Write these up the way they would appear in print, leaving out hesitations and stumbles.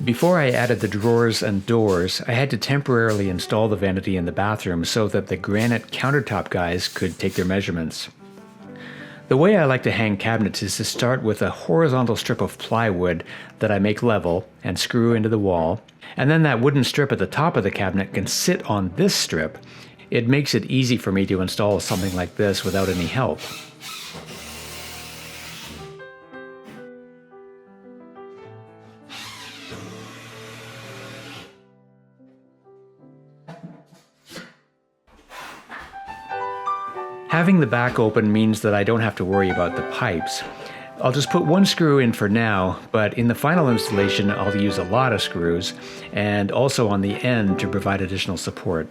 Before I added the drawers and doors, I had to temporarily install the vanity in the bathroom so that the granite countertop guys could take their measurements. The way I like to hang cabinets is to start with a horizontal strip of plywood that I make level and screw into the wall, and then that wooden strip at the top of the cabinet can sit on this strip. It makes it easy for me to install something like this without any help. Having the back open means that I don't have to worry about the pipes. I'll just put one screw in for now, but in the final installation I'll use a lot of screws, and also on the end to provide additional support.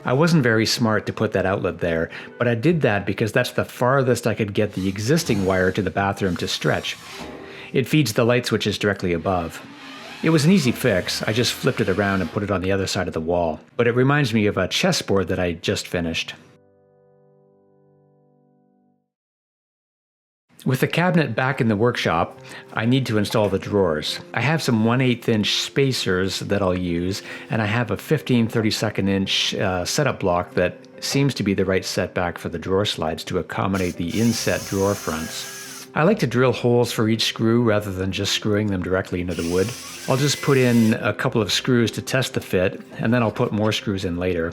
I wasn't very smart to put that outlet there, but I did that because that's the farthest I could get the existing wire to the bathroom to stretch. It feeds the light switches directly above. It was an easy fix. I just flipped it around and put it on the other side of the wall, but it reminds me of a chessboard that I just finished. With the cabinet back in the workshop, I need to install the drawers. I have some 1/8 inch spacers that I'll use, and I have a 15/32 inch setup block that seems to be the right setback for the drawer slides to accommodate the inset drawer fronts. I like to drill holes for each screw rather than just screwing them directly into the wood. I'll just put in a couple of screws to test the fit, and then I'll put more screws in later.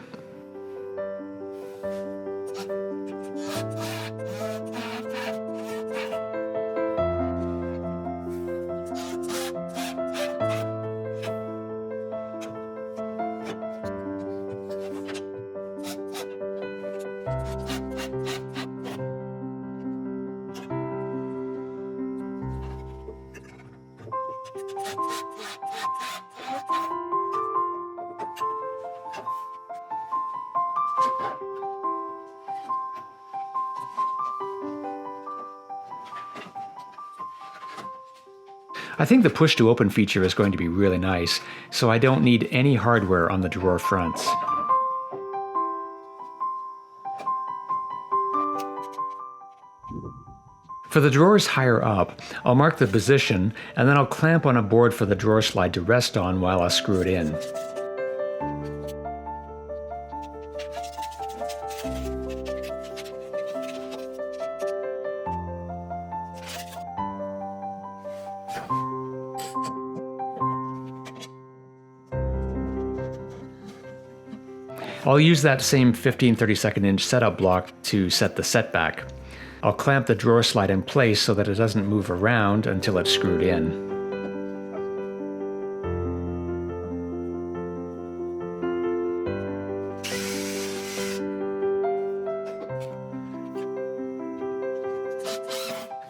I think the push to open feature is going to be really nice, so I don't need any hardware on the drawer fronts. For the drawers higher up, I'll mark the position, and then I'll clamp on a board for the drawer slide to rest on while I screw it in. I'll use that same 15/32 inch setup block to set the setback. I'll clamp the drawer slide in place so that it doesn't move around until it's screwed in.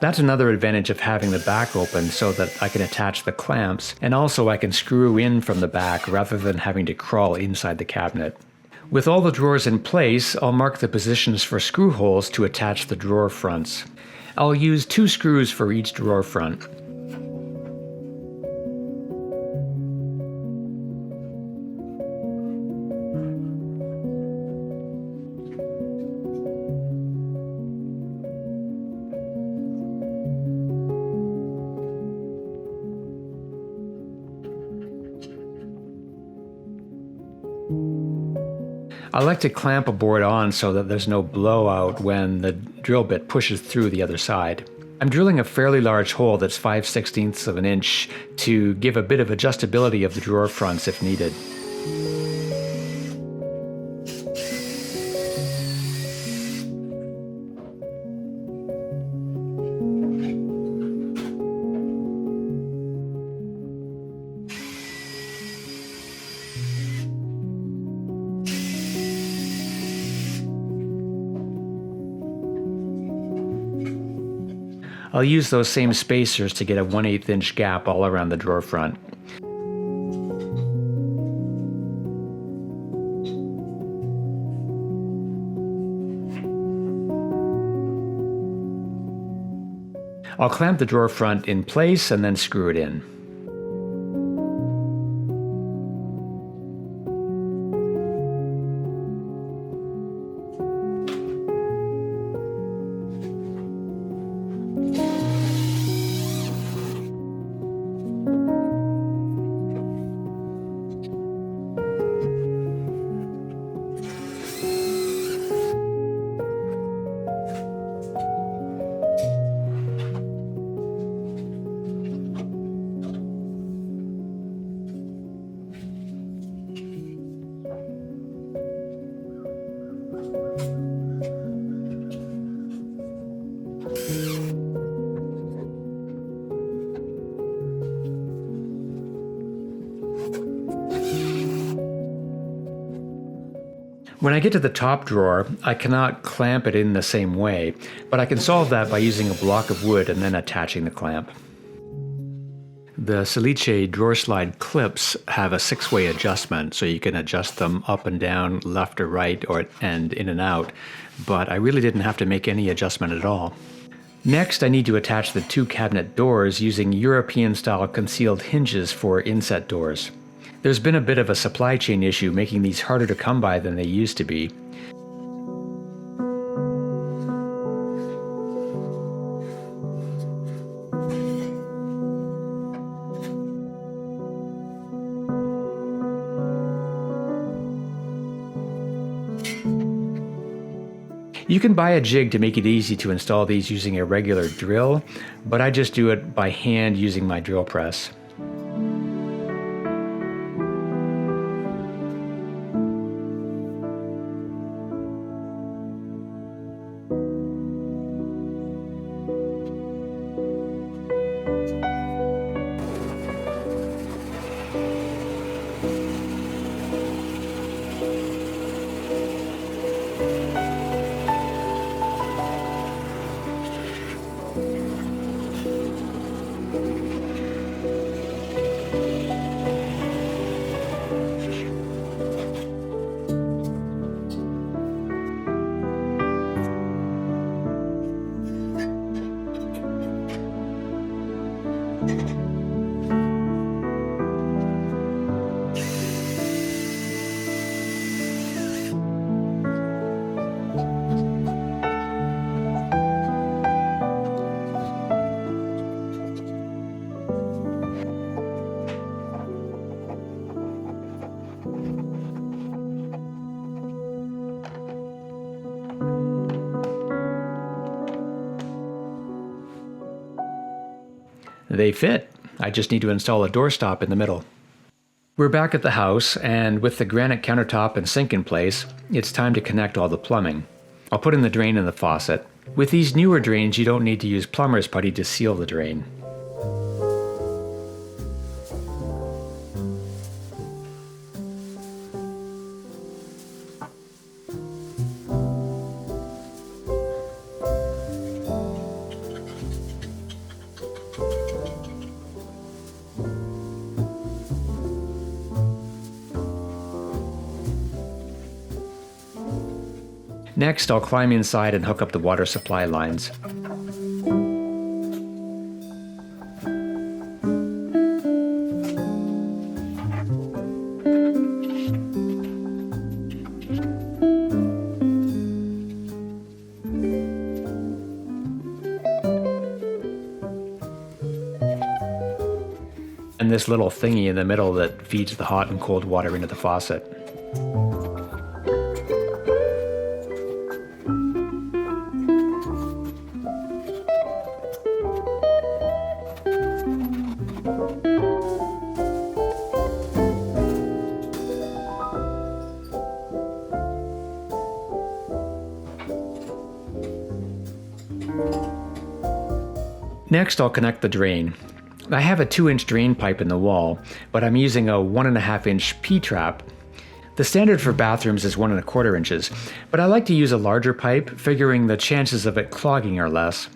That's another advantage of having the back open so that I can attach the clamps, and also I can screw in from the back rather than having to crawl inside the cabinet. With all the drawers in place, I'll mark the positions for screw holes to attach the drawer fronts. I'll use 2 screws for each drawer front. I like to clamp a board on so that there's no blowout when the drill bit pushes through the other side. I'm drilling a fairly large hole that's 5/16 of an inch to give a bit of adjustability of the drawer fronts if needed. I'll use those same spacers to get a 1/8 inch gap all around the drawer front. I'll clamp the drawer front in place and then screw it in. When I get to the top drawer, I cannot clamp it in the same way, but I can solve that by using a block of wood and then attaching the clamp. The Silice drawer slide clips have a 6-way adjustment, so you can adjust them up and down, left or right, and in and out, but I really didn't have to make any adjustment at all. Next, I need to attach the 2 cabinet doors using European-style concealed hinges for inset doors. There's been a bit of a supply chain issue making these harder to come by than they used to be. You can buy a jig to make it easy to install these using a regular drill, but I just do it by hand using my drill press. They fit. I just need to install a doorstop in the middle. We're back at the house, and with the granite countertop and sink in place, it's time to connect all the plumbing. I'll put in the drain and the faucet. With these newer drains, you don't need to use plumber's putty to seal the drain. Next, I'll climb inside and hook up the water supply lines. And this little thingy in the middle that feeds the hot and cold water into the faucet. Next, I'll connect the drain. I have a 2-inch drain pipe in the wall, but I'm using a 1.5-inch P-trap. The standard for bathrooms is 1.25 inches, but I like to use a larger pipe, figuring the chances of it clogging are less.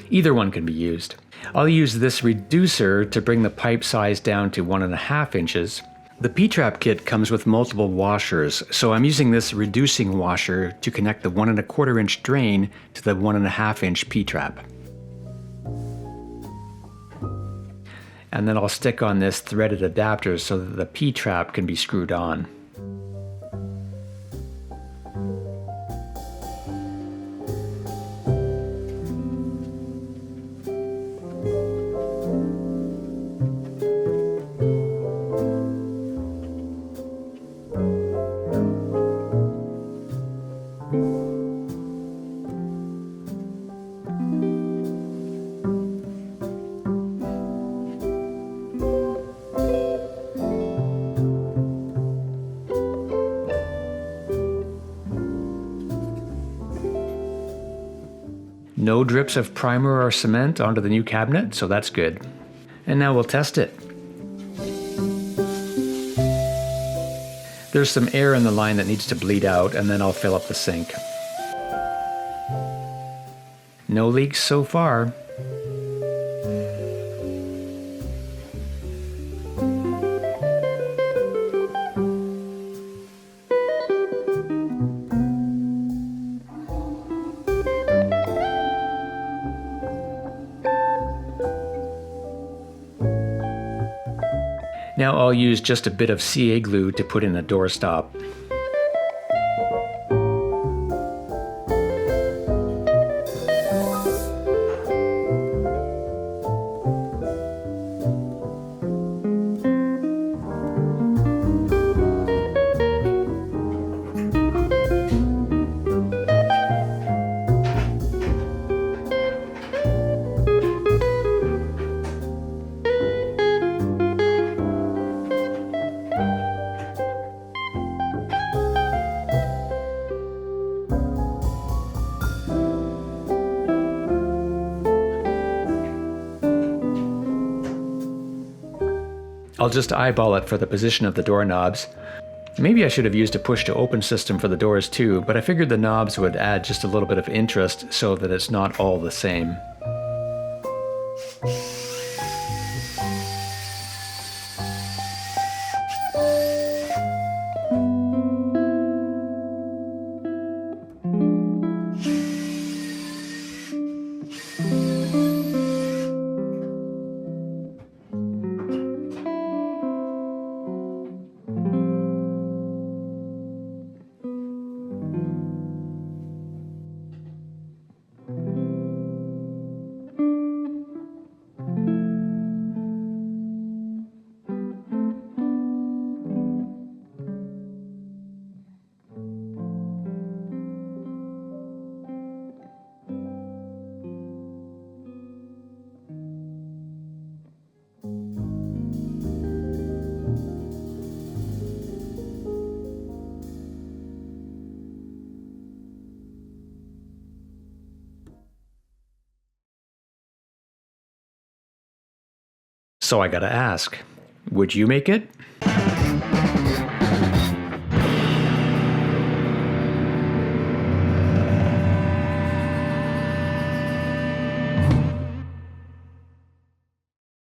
Either one can be used. I'll use this reducer to bring the pipe size down to 1.5 inches. The P-trap kit comes with multiple washers, so I'm using this reducing washer to connect the 1.25-inch drain to the 1.5-inch P-trap. And then I'll stick on this threaded adapter so that the P-trap can be screwed on. No drips of primer or cement onto the new cabinet, so that's good. And now we'll test it. There's some air in the line that needs to bleed out, and then I'll fill up the sink. No leaks so far. Now I'll use just a bit of CA glue to put in a doorstop. I'll just eyeball it for the position of the doorknobs. Maybe I should have used a push-to-open system for the doors too, but I figured the knobs would add just a little bit of interest so that it's not all the same. So I gotta ask, would you make it?